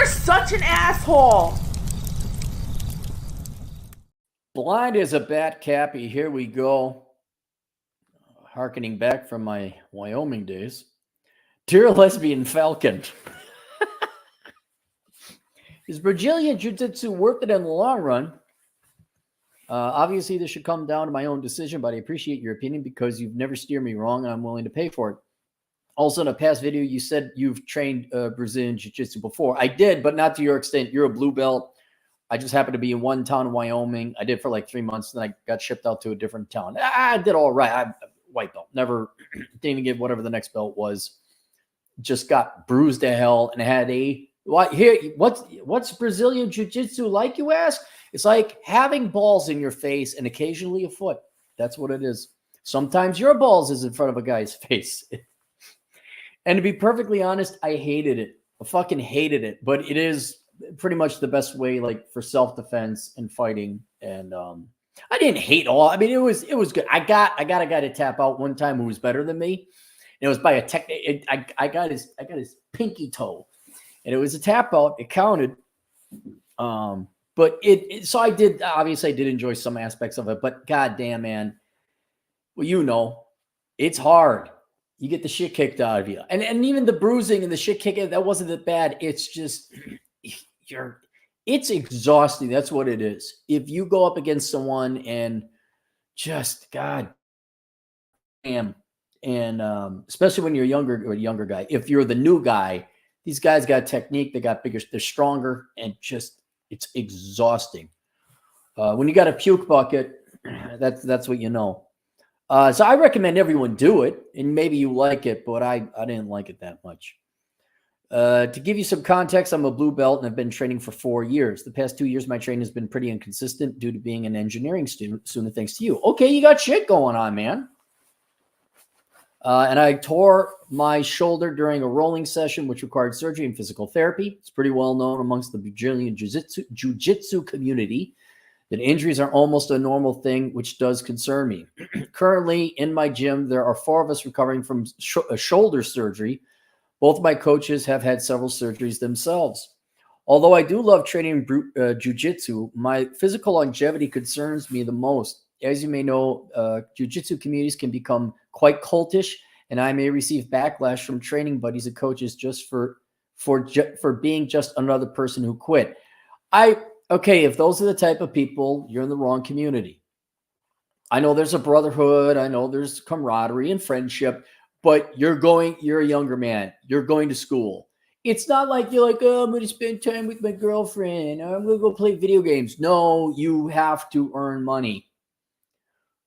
are such an asshole. Blind as a bat, Cappy. Here we go. Harkening back from my Wyoming days. Dear lesbian falcon. Is Brazilian Jiu-Jitsu worth it in the long run? Obviously, this should come down to my own decision, but I appreciate your opinion because you've never steered me wrong and I'm willing to pay for it. Also, in a past video, you said you've trained Brazilian Jiu-Jitsu before. I did, but not to your extent. You're a blue belt. I just happened to be in one town in Wyoming. I did for like 3 months, and I got shipped out to a different town. I did all right. I white belt. Never didn't even get whatever the next belt was. Just got bruised to hell and had a what here? What's Brazilian Jiu-Jitsu like? You ask. It's like having balls in your face and occasionally a foot. That's what it is. Sometimes your balls is in front of a guy's face. And to be perfectly honest, I hated it. I fucking hated it. But it is pretty much the best way, like for self-defense and fighting. And I didn't hate all. I mean, it was good. I got a guy to tap out one time who was better than me. And it was by a technique. I got his pinky toe, and it was a tap out. It counted. But so I did. Obviously, I did enjoy some aspects of it. But goddamn, man, well, you know, it's hard. You get the shit kicked out of you, and even the bruising and the shit kicking, that wasn't that bad. It's just it's exhausting. That's what it is. If you go up against someone and just god damn, and especially when you're a younger guy, if you're the new guy, these guys got technique, they got bigger, they're stronger, and just it's exhausting. When you got a puke bucket, that's what you know. So I recommend everyone do it, and maybe you like it, but I didn't like it that much. To give you some context, I'm a blue belt and I've been training for 4 years. The past 2 years, my training has been pretty inconsistent due to being an engineering student, thanks to you. Okay, you got shit going on, man. And I tore my shoulder during a rolling session, which required surgery and physical therapy. It's pretty well known amongst the Brazilian Jiu-Jitsu community that injuries are almost a normal thing, which does concern me. Currently, in my gym, there are 4 of us recovering from shoulder surgery. Both my coaches have had several surgeries themselves. Although I do love training jiu-jitsu, my physical longevity concerns me the most. As you may know, jiu-jitsu communities can become quite cultish, and I may receive backlash from training buddies and coaches just for being just another person who quit. Okay, if those are the type of people, you're in the wrong community. I know there's a brotherhood. I know there's camaraderie and friendship, but you're a younger man. You're going to school. It's not like you're like, oh, I'm going to spend time with my girlfriend. Or I'm going to go play video games. No, you have to earn money.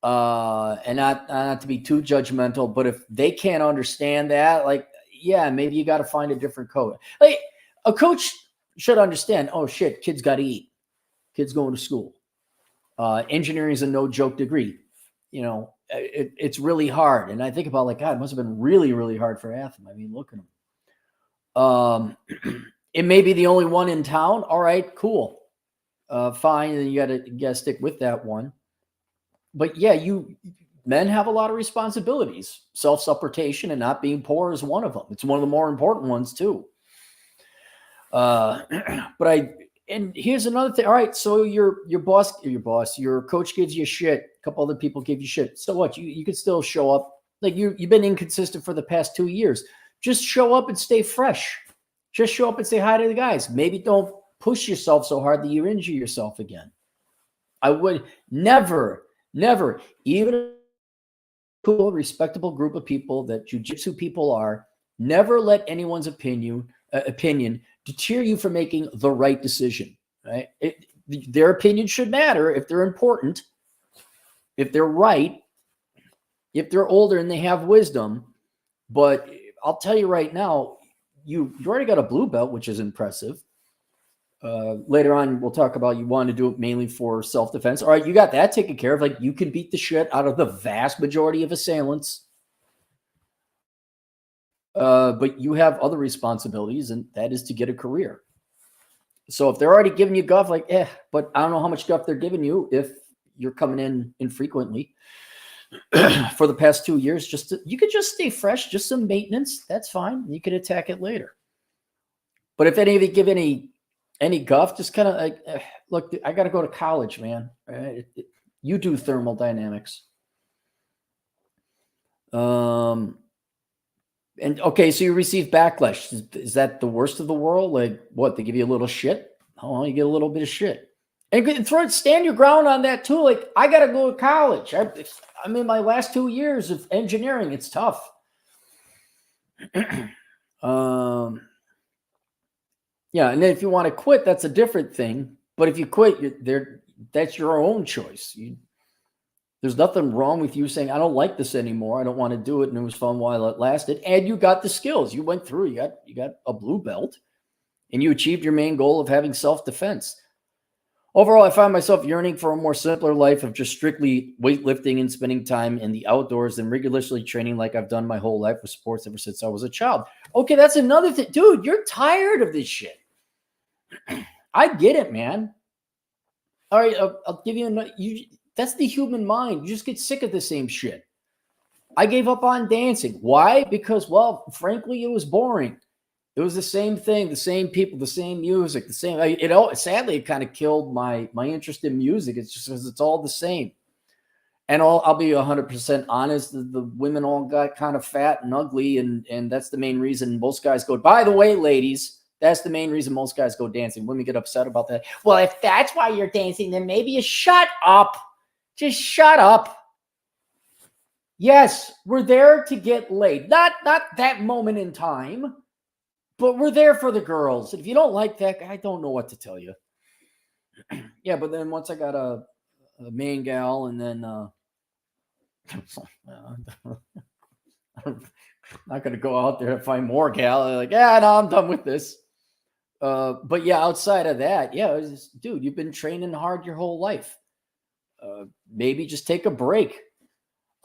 And not to be too judgmental, but if they can't understand that, like, yeah, maybe you got to find a different coach. Like a coach should understand, oh shit, kids got to eat. Kids going to school. Engineering is a no joke degree. You know, it's really hard. And I think about like, God, it must have been really, really hard for Atham. I mean, look at him. It may be the only one in town. All right, cool. Fine. And you gotta stick with that one. But yeah, men have a lot of responsibilities. Self-supportation and not being poor is one of them. It's one of the more important ones too. And here's another thing. All right, so your coach gives you shit. A couple other people give you shit. So what? You could still show up. Like you've been inconsistent for the past 2 years. Just show up and stay fresh. Just show up and say hi to the guys. Maybe don't push yourself so hard that you injure yourself again. I would never, even a respectable group of people that jiu-jitsu people are, never let anyone's opinion deter you from making the right decision. Right? Their opinion should matter if they're important, if they're right, if they're older and they have wisdom. But I'll tell you right now, you already got a blue belt, which is impressive. Later on, we'll talk about you want to do it mainly for self-defense. All right, you got that taken care of. Like you can beat the shit out of the vast majority of assailants. But you have other responsibilities, and that is to get a career. So if they're already giving you guff, like, but I don't know how much guff they're giving you if you're coming in infrequently for the past 2 years. You could just stay fresh, just some maintenance. That's fine. You could attack it later. But if any of you give any guff, just kind of like, look, I got to go to college, man. You do thermodynamics. And okay, so you receive backlash. Is that the worst of the world? Like what? They give you a little shit? Oh, you get a little bit of shit. And stand your ground on that too. Like I got to go to college. I'm in my last 2 years of engineering. It's tough. Yeah, and then if you want to quit, that's a different thing. But if you quit, that's your own choice. There's nothing wrong with you saying, I don't like this anymore. I don't want to do it. And it was fun while it lasted. And you got the skills. You went through. You got a blue belt. And you achieved your main goal of having self-defense. Overall, I find myself yearning for a more simpler life of just strictly weightlifting and spending time in the outdoors than rigorously training like I've done my whole life with sports ever since I was a child. Okay, that's another thing. Dude, you're tired of this shit. I get it, man. All right, I'll give you another. That's the human mind. You just get sick of the same shit. I gave up on dancing. Why? Because, well, frankly, it was boring. It was the same thing, the same people, the same music, the same. Sadly, it kind of killed my interest in music. It's just because it's all the same. And I'll be 100% honest. The women all got kind of fat and ugly, and that's the main reason most guys go. By the way, ladies, that's the main reason most guys go dancing. Women get upset about that. Well, if that's why you're dancing, then maybe you shut up. Just shut up. Yes, we're there to get laid. Not that moment in time. But we're there for the girls. If you don't like that, I don't know what to tell you. Yeah, but then once I got a main gal, and then I'm not going to go out there to find more gal. They're like, yeah, no, I'm done with this. But yeah, outside of that, yeah, it was just, dude, you've been training hard your whole life. Maybe just take a break.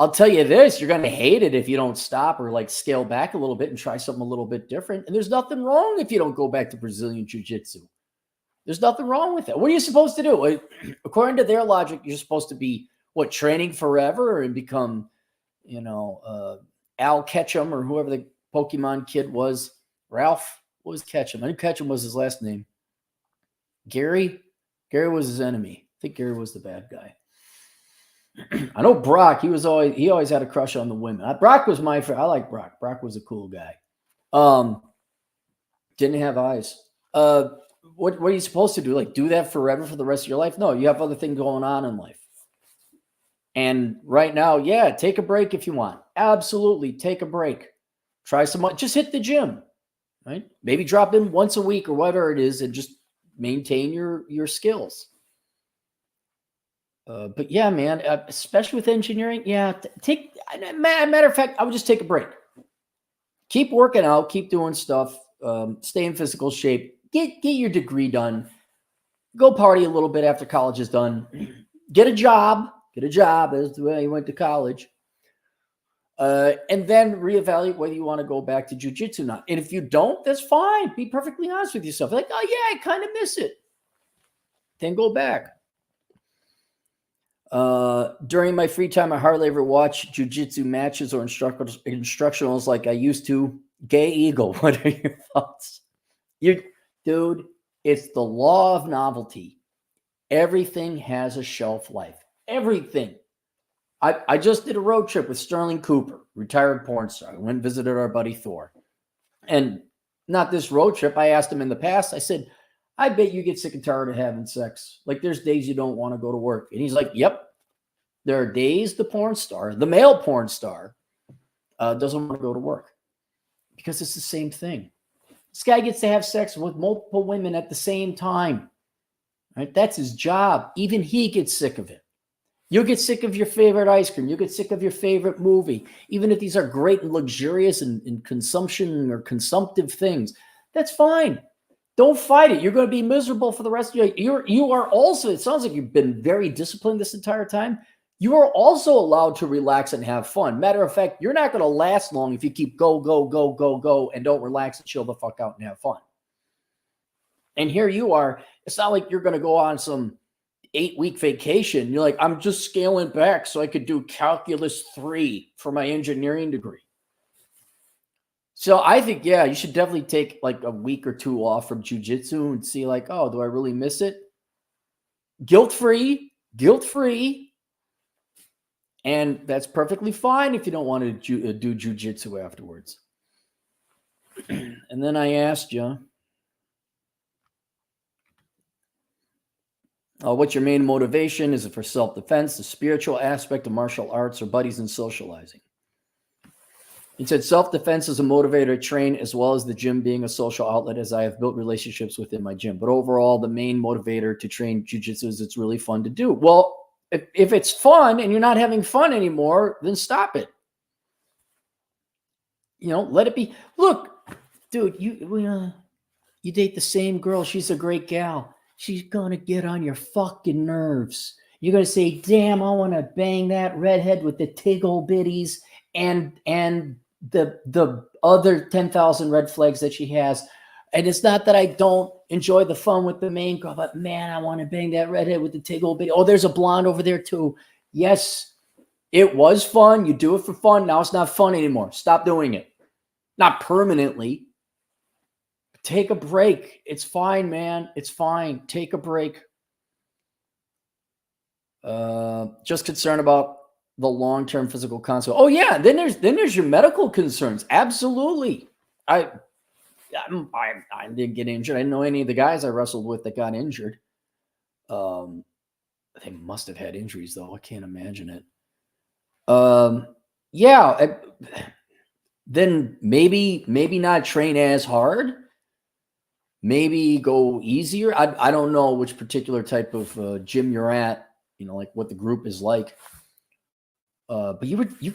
I'll tell you this, you're going to hate it if you don't stop or like scale back a little bit and try something a little bit different. And there's nothing wrong if you don't go back to Brazilian Jiu-Jitsu. There's nothing wrong with it. What are you supposed to do? According to their logic, you're supposed to be, training forever and become, Al Ketchum or whoever the Pokemon kid was. Ralph? What was Ketchum? I knew Ketchum was his last name. Gary? Gary was his enemy. I think Gary was the bad guy. I know Brock, he always had a crush on the women. Brock was my friend. I like Brock. Brock was a cool guy. Didn't have eyes. What are you supposed to do? Like do that forever for the rest of your life? No, you have other things going on in life. And right now, yeah, take a break if you want. Absolutely, take a break. Try just hit the gym, right? Maybe drop in once a week or whatever it is and just maintain your skills. But yeah, man, especially with engineering, yeah, matter of fact, I would just take a break. Keep working out, keep doing stuff, stay in physical shape, get your degree done, go party a little bit after college is done, get a job, that's the way you went to college, and then reevaluate whether you want to go back to jiu-jitsu or not. And if you don't, that's fine. Be perfectly honest with yourself. Like, oh yeah, I kind of miss it. Then go back. During my free time, I hardly ever watch jiu-jitsu matches or instructionals like I used to. Gay Eagle, what are your thoughts? Dude, it's the law of novelty. Everything has a shelf life. Everything. I just did a road trip with Sterling Cooper, retired porn star. I went and visited our buddy Thor. And not this road trip. I asked him in the past, I said, I bet you get sick and tired of having sex. Like there's days you don't want to go to work. And he's like, yep. There are days the male porn star, doesn't want to go to work because it's the same thing. This guy gets to have sex with multiple women at the same time. Right? That's his job. Even he gets sick of it. You'll get sick of your favorite ice cream. You'll get sick of your favorite movie. Even if these are great and luxurious and consumption or consumptive things, that's fine. Don't fight it. You're going to be miserable for the rest of your life. You are also, it sounds like you've been very disciplined this entire time. You are also allowed to relax and have fun. Matter of fact, you're not going to last long if you keep go, and don't relax and chill the fuck out and have fun. And here you are. It's not like you're going to go on some 8-week vacation. You're like, I'm just scaling back so I could do calculus 3 for my engineering degree. So I think, yeah, you should definitely take like a week or two off from jujitsu and see like, oh, do I really miss it? Guilt-free. And that's perfectly fine if you don't want to do jujitsu afterwards. And then I asked you, what's your main motivation? Is it for self-defense, the spiritual aspect of martial arts, or buddies and socializing? He said self-defense is a motivator to train, as well as the gym being a social outlet, as I have built relationships within my gym. But overall, the main motivator to train jiu-jitsu is it's really fun to do. Well, if it's fun and you're not having fun anymore, then stop it. Let it be. Look, dude, you date the same girl. She's a great gal. She's going to get on your fucking nerves. You're going to say, damn, I want to bang that redhead with the tiggle bitties and the other 10,000 red flags that she has. And it's not that I don't enjoy the fun with the main girl, but man, I want to bang that redhead with the tiggle bitty. Oh, there's a blonde over there too. Yes, it was fun. You do it for fun. Now it's not fun anymore. Stop doing it. Not permanently. Take a break. It's fine, man. It's fine. Take a break. Just concerned about the long-term physical consequences. Oh yeah, then there's your medical concerns. Absolutely. I didn't get injured. I didn't know any of the guys I wrestled with that got injured. They must have had injuries though. I can't imagine it. Yeah. Then maybe not train as hard. Maybe go easier. I don't know which particular type of gym you're at. Like what the group is like. But you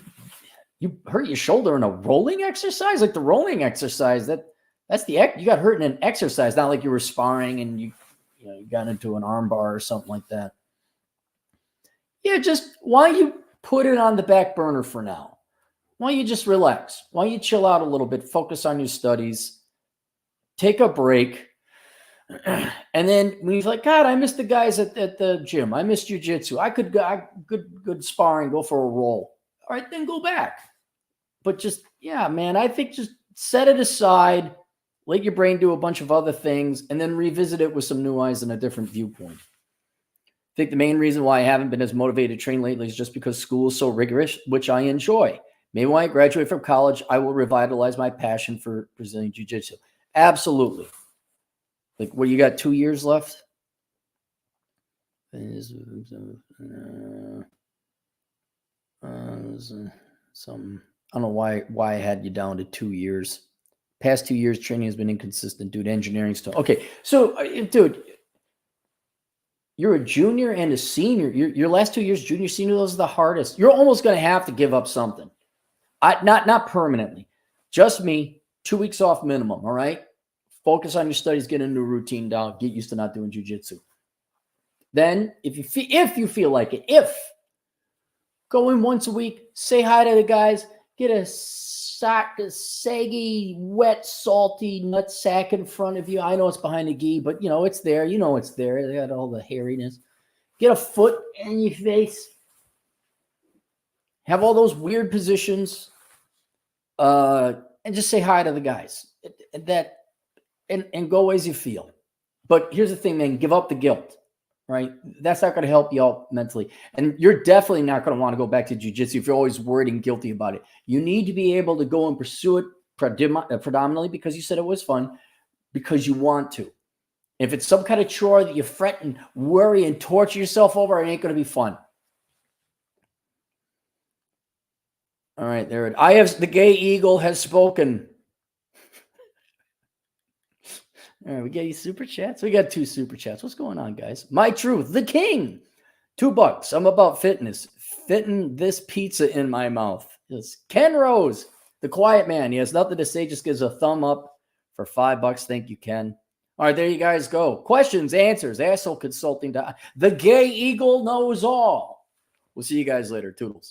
hurt your shoulder in a rolling exercise, like the rolling exercise. That's you got hurt in an exercise, not like you were sparring and you got into an arm bar or something like that. Yeah, just why don't you put it on the back burner for now? Why don't you just relax? Why don't you chill out a little bit, focus on your studies, take a break. And then when you're like, God, I miss the guys at the gym. I miss jiu-jitsu. I could go good sparring, go for a roll. All right, then go back. But just, yeah, man, I think just set it aside, let your brain do a bunch of other things, and then revisit it with some new eyes and a different viewpoint. I think the main reason why I haven't been as motivated to train lately is just because school is so rigorous, which I enjoy. Maybe when I graduate from college, I will revitalize my passion for Brazilian Jiu-Jitsu. Absolutely. Like, what, you got 2 years left? I don't know why I had you down to 2 years. Past 2 years, training has been inconsistent, dude. Engineering stuff. Okay, so, dude, you're a junior and a senior. Your last 2 years, junior, senior, those are the hardest. You're almost going to have to give up something. Not permanently. Just me, 2 weeks off minimum, all right? Focus on your studies, get a new routine down, get used to not doing jiu-jitsu. Then, if you feel like it, go in once a week, say hi to the guys, get a saggy, wet, salty nut sack in front of you. I know it's behind the gi, but it's there. It's there. They got all the hairiness. Get a foot in your face. Have all those weird positions. And just say hi to the guys. And go as you feel. But here's the thing, man, give up the guilt, right? That's not going to help you out mentally. And you're definitely not going to want to go back to jiu-jitsu if you're always worried and guilty about it. You need to be able to go and pursue it predominantly because you said it was fun, because you want to. If it's some kind of chore that you fret and worry and torture yourself over, it ain't going to be fun. All right, there it is. The gay eagle has spoken. All right, we got you super chats. We got 2 super chats. What's going on, guys? My Truth, the king, $2. I'm about fitness. Fitting this pizza in my mouth. It's Ken Rose, the quiet man. He has nothing to say, just gives a thumb up for $5. Thank you, Ken. All right, there you guys go. Questions, answers, asshole consulting. The gay eagle knows all. We'll see you guys later. Toodles.